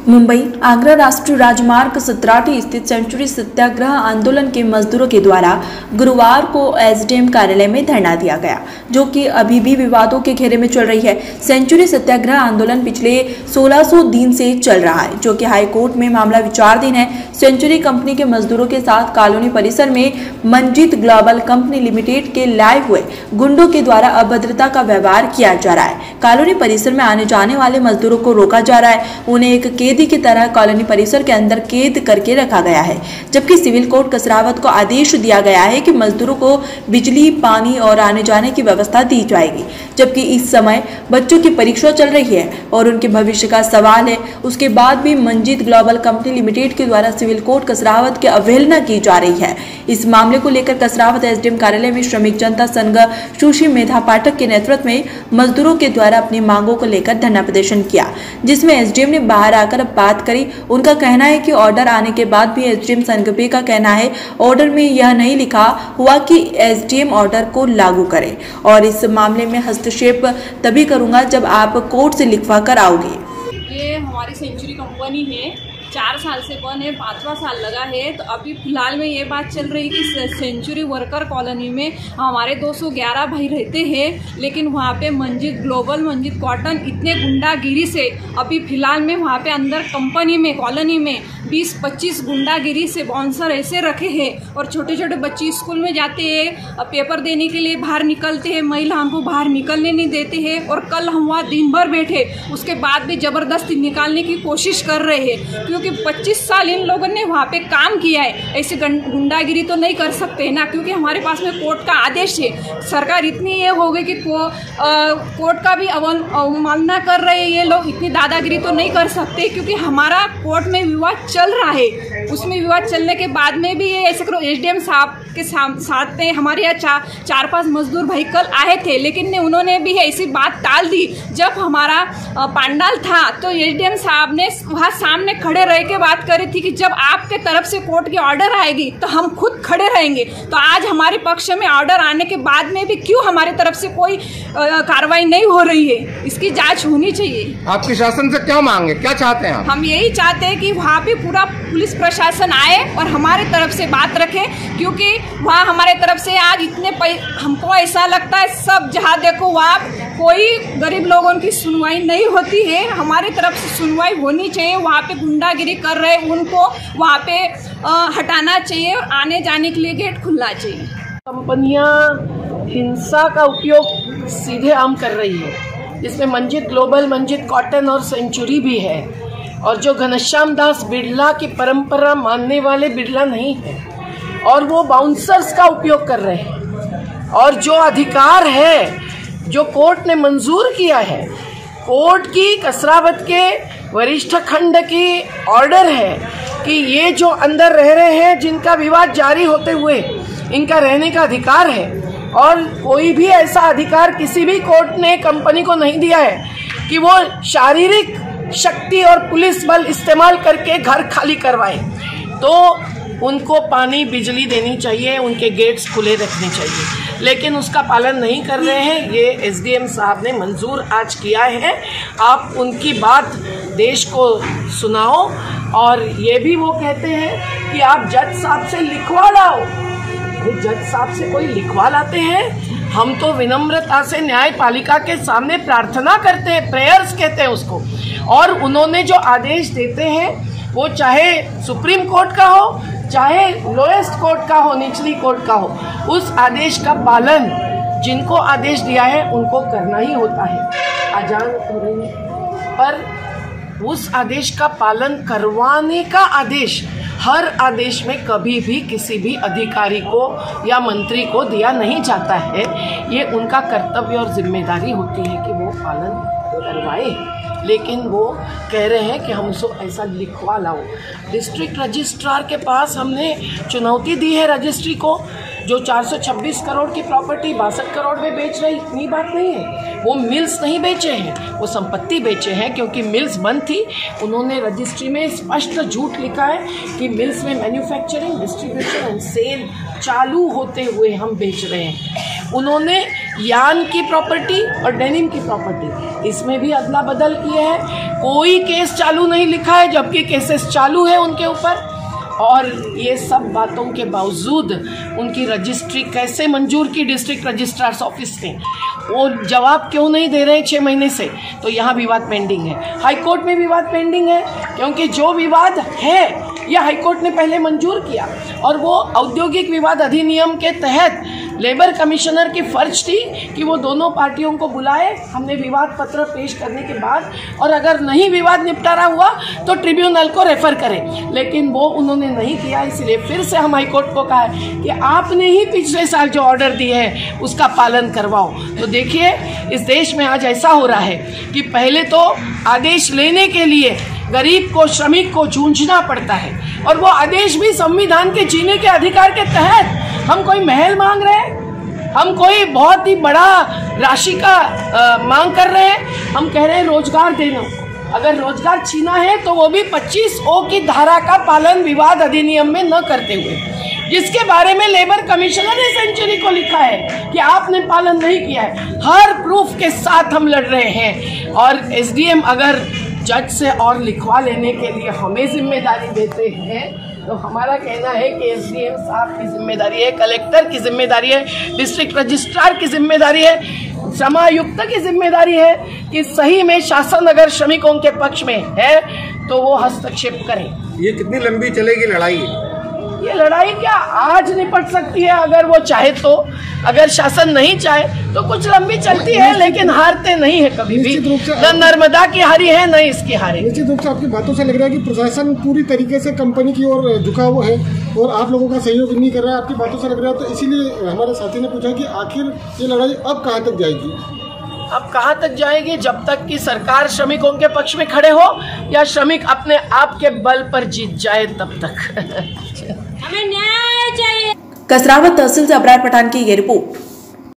मुंबई आगरा राष्ट्रीय राजमार्ग 17 स्थित सेंचुरी सत्याग्रह आंदोलन के मजदूरों के द्वारा गुरुवार को एसडीएम कार्यालय में धरना दिया गया, जो कि अभी भी विवादों के घेरे में चल रही है। सेंचुरी सत्याग्रह आंदोलन पिछले 1600 दिन से चल रहा है, जो कि हाई कोर्ट में मामला विचाराधीन है। सेंचुरी कंपनी के मजदूरों के साथ कॉलोनी परिसर में मंजित ग्लोबल कंपनी लिमिटेड के लाए हुए गुंडों के द्वारा अभद्रता का व्यवहार किया जा रहा है। कॉलोनी परिसर में आने जाने वाले मजदूरों को रोका जा रहा है, उन्हें एक कैदी की तरह कॉलोनी परिसर के अंदर कैद करके रखा गया है, जबकि सिविल कोर्ट कसरावत को आदेश दिया गया है कि मजदूरों को बिजली, पानी और आने जाने की व्यवस्था दी जाएगी। जबकि इस समय बच्चों की परीक्षा चल रही है और उनके भविष्य का सवाल है। उसके बाद भी मंजित ग्लोबल कंपनी लिमिटेड के द्वारा सिविल कोर्ट कसरावत की अवहेलना की जा रही है। इस मामले को लेकर कसरावत एसडीएम कार्यालय में श्रमिक जनता संघ सुश्री मेधा पाठक के नेतृत्व में मजदूरों के द्वारा अपनी मांगों को लेकर धरना प्रदर्शन किया, जिसमें एसडीएम ने बाहर आकर बात करी। उनका कहना है कि ऑर्डर आने के बाद भी एसडीएम संघ का कहना है ऑर्डर में यह नहीं लिखा हुआ कि एसडीएम ऑर्डर को लागू करे, और इस मामले में हस्तक्षेप तभी करूंगा जब आप कोर्ट से लिखवा कर आओगे। ये हमारी सेंचुरी कंपनी है, 4 साल से बंद है, 5वां साल लगा है। तो अभी फिलहाल में ये बात चल रही कि सेंचुरी वर्कर कॉलोनी में हमारे 211 भाई रहते हैं, लेकिन वहाँ पे मंजित ग्लोबल, मंजित कॉटन इतने गुंडागिरी से अभी फिलहाल में वहाँ पे अंदर कंपनी में, कॉलोनी में 20-25 गुंडागिरी से बाउंसर ऐसे रखे हैं। और छोटे छोटे बच्चे स्कूल में जाते हैं, पेपर देने के लिए बाहर निकलते हैं, महिला हमको बाहर निकलने नहीं देते हैं। और कल हम वहाँ दिन भर बैठे, उसके बाद भी ज़बरदस्ती निकालने की कोशिश कर रहे हैं, क्योंकि 25 साल इन लोगों ने वहाँ पे काम किया है। ऐसे गुंडागिरी तो नहीं कर सकते ना, क्योंकि हमारे पास में कोर्ट का आदेश है। सरकार इतनी ये हो गई कि कोर्ट का भी अवमानना कर रहे हैं ये लोग। इतनी दादागिरी तो नहीं कर सकते, क्योंकि हमारा कोर्ट में विवाद चल रहा है। उसमें विवाद चलने के बाद में भी ये ऐसे करो, एसडीएम साहब के साथ में हमारे यहाँ 4-5 मजदूर भाई कल आए थे, लेकिन उन्होंने भी ऐसी बात टाल दी। जब हमारा पंडाल था तो एसडीएम साहब ने वहाँ सामने खड़े रह के बात करी थी कि जब आपके तरफ से कोर्ट की ऑर्डर आएगी तो हम खुद खड़े रहेंगे। तो आज हमारे पक्ष में ऑर्डर आने के बाद में भी क्यों हमारे तरफ से कोई कार्रवाई नहीं हो रही है, इसकी जांच होनी चाहिए। आपकी शासन से क्या मांगे, क्या चाहते हैं आप? हम यही चाहते हैं कि वहाँ पे पूरा पुलिस प्रशासन आए और हमारे तरफ से बात रखे, क्योंकि वहाँ हमारे तरफ से आज इतने हमको ऐसा लगता है सब जहाँ देखो वहाँ कोई गरीब लोगों की सुनवाई नहीं होती है। हमारी तरफ से सुनवाई होनी चाहिए। वहाँ पे गुंडागिरी कर रहे उनको वहाँ पे हटाना चाहिए और आने जाने के लिए गेट खुलना चाहिए। कंपनियां हिंसा का उपयोग सीधे आम कर रही है, जिसमें मंजित ग्लोबल, मंजित कॉटन और सेंचुरी भी है। और जो घनश्याम दास बिरला की परंपरा मानने वाले बिरला नहीं है, और वो बाउंसर्स का उपयोग कर रहे हैं। और जो अधिकार है जो कोर्ट ने मंजूर किया है, कोर्ट की कसरावत के वरिष्ठ खंड की ऑर्डर है कि ये जो अंदर रह रहे हैं, जिनका विवाद जारी होते हुए इनका रहने का अधिकार है। और कोई भी ऐसा अधिकार किसी भी कोर्ट ने कंपनी को नहीं दिया है कि वो शारीरिक शक्ति और पुलिस बल इस्तेमाल करके घर खाली करवाए। तो उनको पानी, बिजली देनी चाहिए, उनके गेट्स खुले रखने चाहिए, लेकिन उसका पालन नहीं कर रहे हैं। ये एसडीएम साहब ने मंजूर आज किया है। आप उनकी बात देश को सुनाओ। और ये भी वो कहते हैं कि आप जज साहब से लिखवा लाओ। जज साहब से कोई लिखवा लाते हैं? हम तो विनम्रता से न्यायपालिका के सामने प्रार्थना करते हैं, प्रेयर्स कहते हैं उसको। और उन्होंने जो आदेश देते हैं, वो चाहे सुप्रीम कोर्ट का हो, चाहे लोएस्ट कोर्ट का हो, निचली कोर्ट का हो, उस आदेश का पालन जिनको आदेश दिया है उनको करना ही होता है। अजान हो रही है, पर उस आदेश का पालन करवाने का आदेश हर आदेश में कभी भी किसी भी अधिकारी को या मंत्री को दिया नहीं जाता है। ये उनका कर्तव्य और जिम्मेदारी होती है कि वो पालन करवाए, लेकिन वो कह रहे हैं कि हमसे ऐसा लिखवा लाओ। डिस्ट्रिक्ट रजिस्ट्रार के पास हमने चुनौती दी है रजिस्ट्री को, जो 426 करोड़ की प्रॉपर्टी 62 करोड़ में बेच रही। इतनी बात नहीं है, वो मिल्स नहीं बेचे हैं, वो संपत्ति बेचे हैं, क्योंकि मिल्स बंद थी। उन्होंने रजिस्ट्री में स्पष्ट झूठ लिखा है कि मिल्स में मैन्युफैक्चरिंग, डिस्ट्रीब्यूशन एंड सेल चालू होते हुए हम बेच रहे हैं। उन्होंने यान की प्रॉपर्टी और डेनिम की प्रॉपर्टी इसमें भी अदला बदल किए हैं। कोई केस चालू नहीं लिखा है, जबकि केसेस चालू है उनके ऊपर। और ये सब बातों के बावजूद उनकी रजिस्ट्री कैसे मंजूर की डिस्ट्रिक्ट रजिस्ट्रार्स ऑफिस ने, वो जवाब क्यों नहीं दे रहे 6 महीने से। तो यहाँ विवाद पेंडिंग है, हाई कोर्ट में विवाद पेंडिंग है, क्योंकि जो विवाद है यह हाई कोर्ट ने पहले मंजूर किया और वो औद्योगिक विवाद अधिनियम के तहत लेबर कमिश्नर की फर्ज थी कि वो दोनों पार्टियों को बुलाए, हमने विवाद पत्र पेश करने के बाद, और अगर नहीं विवाद निपटारा हुआ तो ट्रिब्यूनल को रेफर करें, लेकिन वो उन्होंने नहीं किया। इसलिए फिर से हम हाई कोर्ट को कहा है कि आपने ही पिछले साल जो ऑर्डर दिए है उसका पालन करवाओ। तो देखिए इस देश में आज ऐसा हो रहा है कि पहले तो आदेश लेने के लिए गरीब को, श्रमिक को जूझना पड़ता है, और वो आदेश भी संविधान के जीने के अधिकार के तहत। हम कोई महल मांग रहे हैं, हम कोई बहुत ही बड़ा राशि का मांग कर रहे हैं, हम कह रहे हैं रोजगार देना। अगर रोजगार छीना है तो वो भी 25O की धारा का पालन विवाद अधिनियम में न करते हुए, जिसके बारे में लेबर कमिश्नर ने सेंचुरी को लिखा है कि आपने पालन नहीं किया है। हर प्रूफ के साथ हम लड़ रहे हैं, और एसडीएम अगर जज से और लिखवा लेने के लिए हमें जिम्मेदारी देते हैं तो हमारा कहना है कि एसडीएम साहब की जिम्मेदारी है, कलेक्टर की जिम्मेदारी है, डिस्ट्रिक्ट रजिस्ट्रार की जिम्मेदारी है, समायुक्त की जिम्मेदारी है कि सही में शासन अगर श्रमिकों के पक्ष में है तो वो हस्तक्षेप करें। ये कितनी लंबी चलेगी लड़ाई? ये लड़ाई क्या आज निपट सकती है अगर वो चाहे तो, अगर शासन नहीं चाहे तो कुछ लंबी चलती है, लेकिन हारते नहीं है कभी भी। न नर्मदा की हारी है न इसकी हारी। निश्चित रूप से आपकी बातों से लग रहा है कि प्रशासन पूरी तरीके से कंपनी की ओर झुका हुआ है और आप लोगों का सहयोग नहीं कर रहा है, आपकी बातों से लग रहा है। तो इसीलिए हमारे साथी ने पूछा कि आखिर ये लड़ाई अब कहाँ तक जाएगी? अब कहाँ तक जाएगी? जब तक कि सरकार श्रमिकों के पक्ष में खड़े हो या श्रमिक अपने आप के बल पर जीत जाए तब तक। हमें न्याय चाहिए। कसरावत तहसील से अबरार पठान की ये रिपोर्ट।